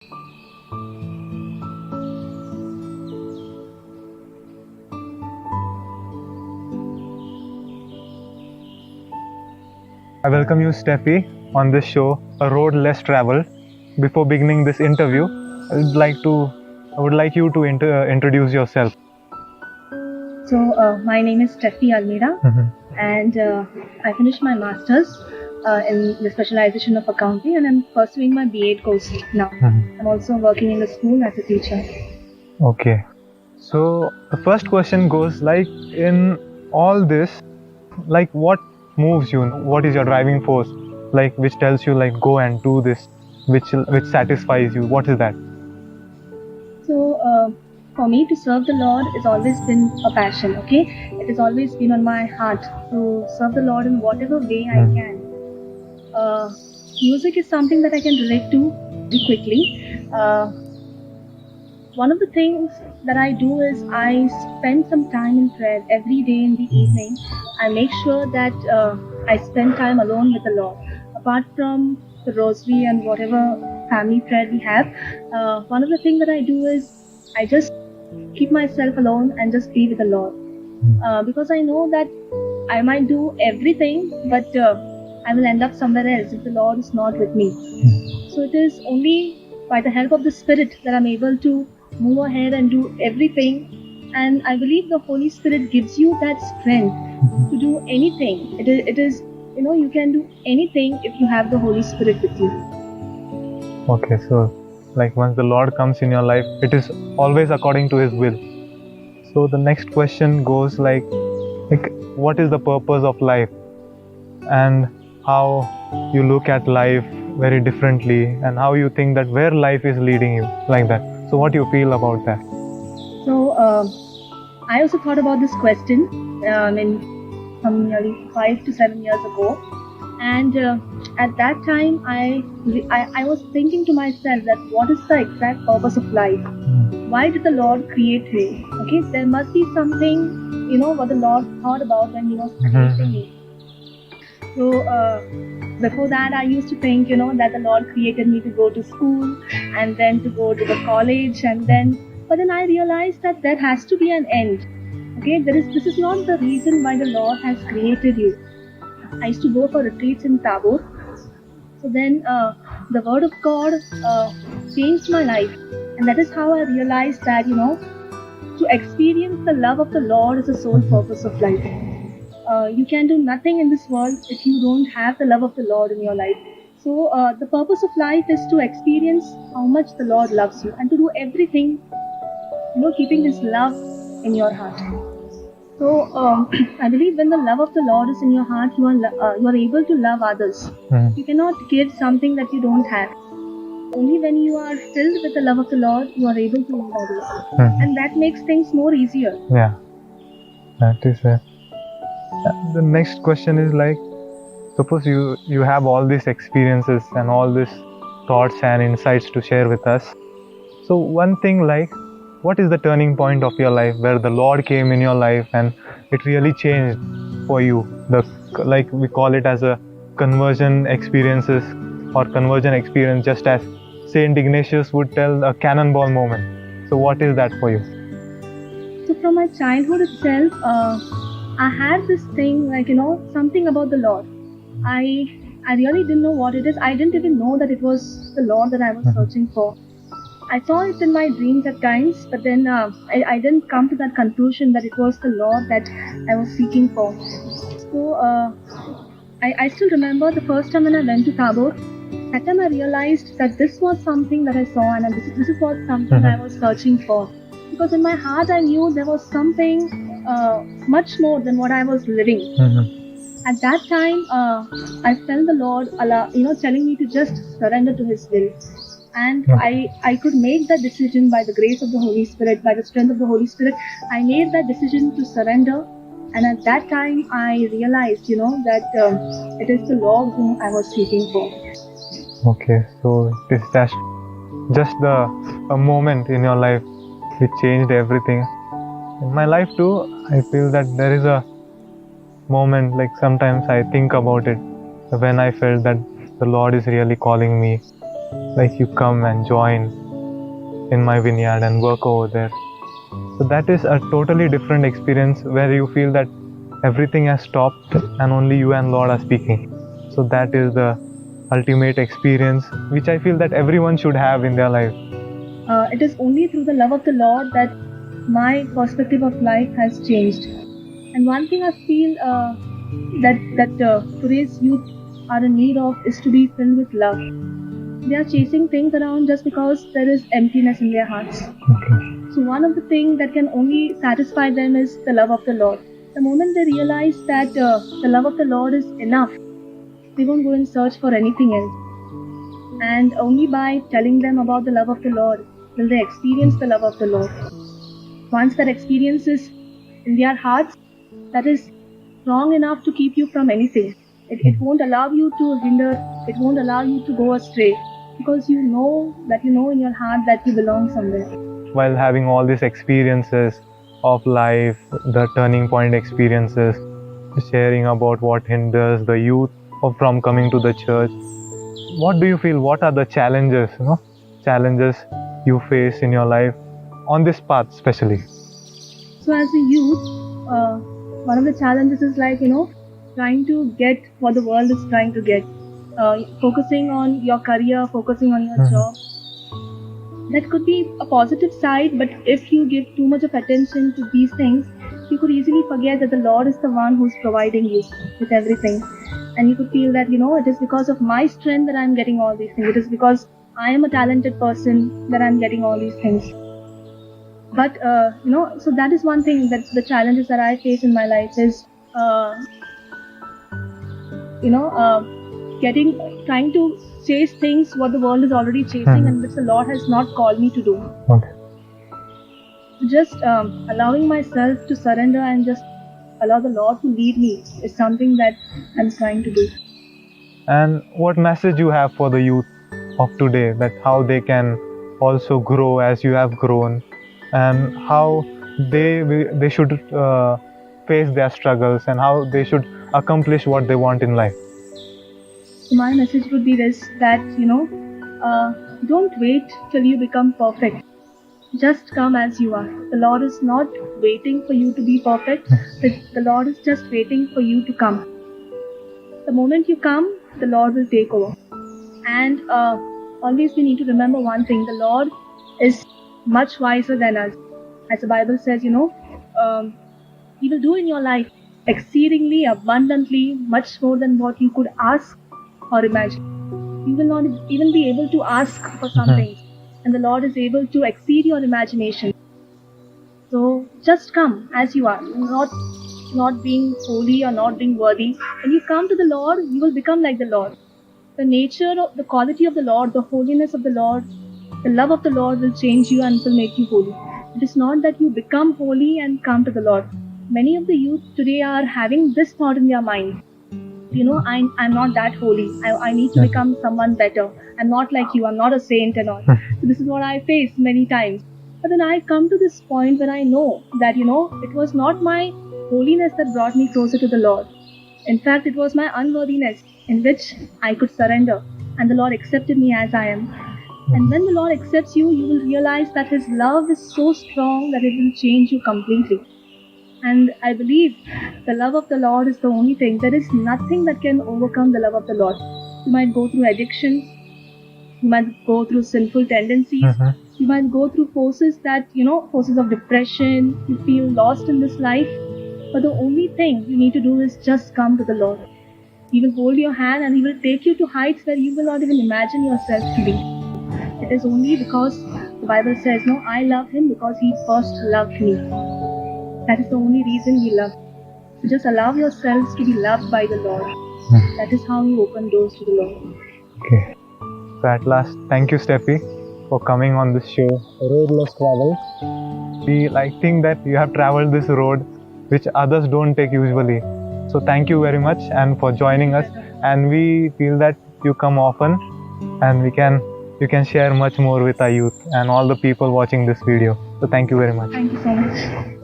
I welcome you, Steffi, on this show, A Road Less Traveled. Before beginning this interview, I would like you to introduce yourself. So, my name is Steffi Almeida, and I finished my master's in the specialization of accounting, and I'm pursuing my B.Ed course now. I'm also working in the school as a teacher. Okay. So the first question goes like, in all this, like what moves you? What is your driving force? Like which tells you like go and do this, which satisfies you? What is that? So, for me to serve the Lord has always been a passion. Okay, it has always been on my heart to serve the Lord in whatever way I can. Music is something that I can relate to very quickly. One of the things that I do is I spend some time in prayer every day in the evening. I make sure that I spend time alone with the Lord. Apart from the rosary and whatever family prayer we have, one of the things that I do is I just keep myself alone and just be with the Lord. Because I know that I might do everything, but I will end up somewhere else if the Lord is not with me. So it is only by the help of the Spirit that I'm able to move ahead and do everything. And I believe the Holy Spirit gives you that strength to do anything. It is, you can do anything if you have the Holy Spirit with you. Okay, so like once the Lord comes in your life, it is always according to His will. So the next question goes like what is the purpose of life, and how you look at life very differently, and how you think that where life is leading you, like that. So what do you feel about that? So I also thought about this question from nearly 5 to 7 years ago, and at that time I was thinking to myself that what is the exact purpose of life? Why did the Lord create me? Okay, there must be something, what the Lord thought about when He was creating me. So before that, I used to think, that the Lord created me to go to school and then to go to the college, but then I realized that there has to be an end. Okay, this is not the reason why the Lord has created you. I used to go for retreats in Tabor. So then the Word of God changed my life, and that is how I realized that, to experience the love of the Lord is the sole purpose of life. You can do nothing in this world if you don't have the love of the Lord in your life. So the purpose of life is to experience how much the Lord loves you and to do everything, keeping His love in your heart. So I believe when the love of the Lord is in your heart, you are able to love others. You cannot give something that you don't have. Only when you are filled with the love of the Lord, you are able to love others. And that makes things more easier. Yeah, that is it. The next question is like, suppose you have all these experiences and all these thoughts and insights to share with us. So one thing like, what is the turning point of your life where the Lord came in your life and it really changed for you? Like we call it as a conversion experiences or conversion experience, just as Saint Ignatius would tell, a cannonball moment. So what is that for you? So from my childhood itself, I had this thing like, something about the Lord. I really didn't know what it is. I didn't even know that it was the Lord that I was searching for. I saw it in my dreams at times, but then I didn't come to that conclusion that it was the Lord that I was seeking for. So I still remember the first time when I went to Tabor. That time I realized that this was something that I saw, and this is what something I was searching for. Because in my heart I knew there was something much more than what I was living. At that time, I felt the Lord, telling me to just surrender to His will. And I could make that decision by the grace of the Holy Spirit, by the strength of the Holy Spirit. I made that decision to surrender. And at that time, I realized, that it is the Lord whom I was seeking for. Okay, so it is just a moment in your life which changed everything. In my life too, I feel that there is a moment, like sometimes I think about it, when I felt that the Lord is really calling me like you come and join in my vineyard and work over there. So that is a totally different experience where you feel that everything has stopped and only you and Lord are speaking. So that is the ultimate experience which I feel that everyone should have in their life. It is only through the love of the Lord that my perspective of life has changed. And one thing I feel that today's youth are in need of is to be filled with love. They are chasing things around just because there is emptiness in their hearts. Okay. So one of the things that can only satisfy them is the love of the Lord. The moment they realize that the love of the Lord is enough, they won't go and search for anything else. And only by telling them about the love of the Lord will they experience the love of the Lord. Once that experience is in their hearts, that is strong enough to keep you from anything. It won't allow you to hinder, it won't allow you to go astray, because you know in your heart that you belong somewhere. While having all these experiences of life, the turning point experiences, sharing about what hinders the youth from coming to the church, what do you feel? What are the challenges you face in your life on this path, especially? So as a youth, one of the challenges is like trying to get what the world is trying to get, focusing on your career, focusing on your job. That could be a positive side, but if you give too much of attention to these things, you could easily forget that the Lord is the one who's providing you with everything. And you could feel that, it is because of my strength that I'm getting all these things. It is because I am a talented person that I'm getting all these things. But, so that is one thing that the challenges that I face in my life is, trying to chase things what the world is already chasing and which the Lord has not called me to do. Okay. Just allowing myself to surrender and just allow the Lord to lead me is something that I'm trying to do. And what message you have for the youth of today, that how they can also grow as you have grown, and how they should face their struggles and how they should accomplish what they want in life? So my message would be this, that don't wait till you become perfect. Just come as you are. The Lord is not waiting for you to be perfect. The Lord is just waiting for you to come. The moment you come, the Lord will take over. And always we need to remember one thing: the Lord is much wiser than us. As the Bible says, He will do in your life exceedingly abundantly, much more than what you could ask or imagine. You will not even be able to ask for some things, and the Lord is able to exceed your imagination. So just come as you are, not being holy or not being worthy. When you come to the Lord, you will become like the Lord. The nature, the quality of the Lord, the holiness of the Lord, the love of the Lord will change you and will make you holy. It is not that you become holy and come to the Lord. Many of the youth today are having this thought in their mind. I'm not that holy. I need to become someone better. I'm not like you. I'm not a saint and all. So this is what I face many times. But then I come to this point where I know that, it was not my holiness that brought me closer to the Lord. In fact, it was my unworthiness in which I could surrender. And the Lord accepted me as I am. And when the Lord accepts you, you will realize that His love is so strong that it will change you completely. And I believe the love of the Lord is the only thing. There is nothing that can overcome the love of the Lord. You might go through addictions. You might go through sinful tendencies. You might go through forces forces of depression. You feel lost in this life. But the only thing you need to do is just come to the Lord. He will hold your hand and He will take you to heights where you will not even imagine yourself to be. It is only because the Bible says, I love Him because He first loved me. That is the only reason we love. So just allow yourselves to be loved by the Lord. That is how you open doors to the Lord. Okay. So at last, thank you, Steffi, for coming on this show, Road Less Traveled. I think that you have traveled this road which others don't take usually. So thank you very much and for joining us. And we feel that you come often and you can share much more with our youth and all the people watching this video. So thank you very much. Thank you so much.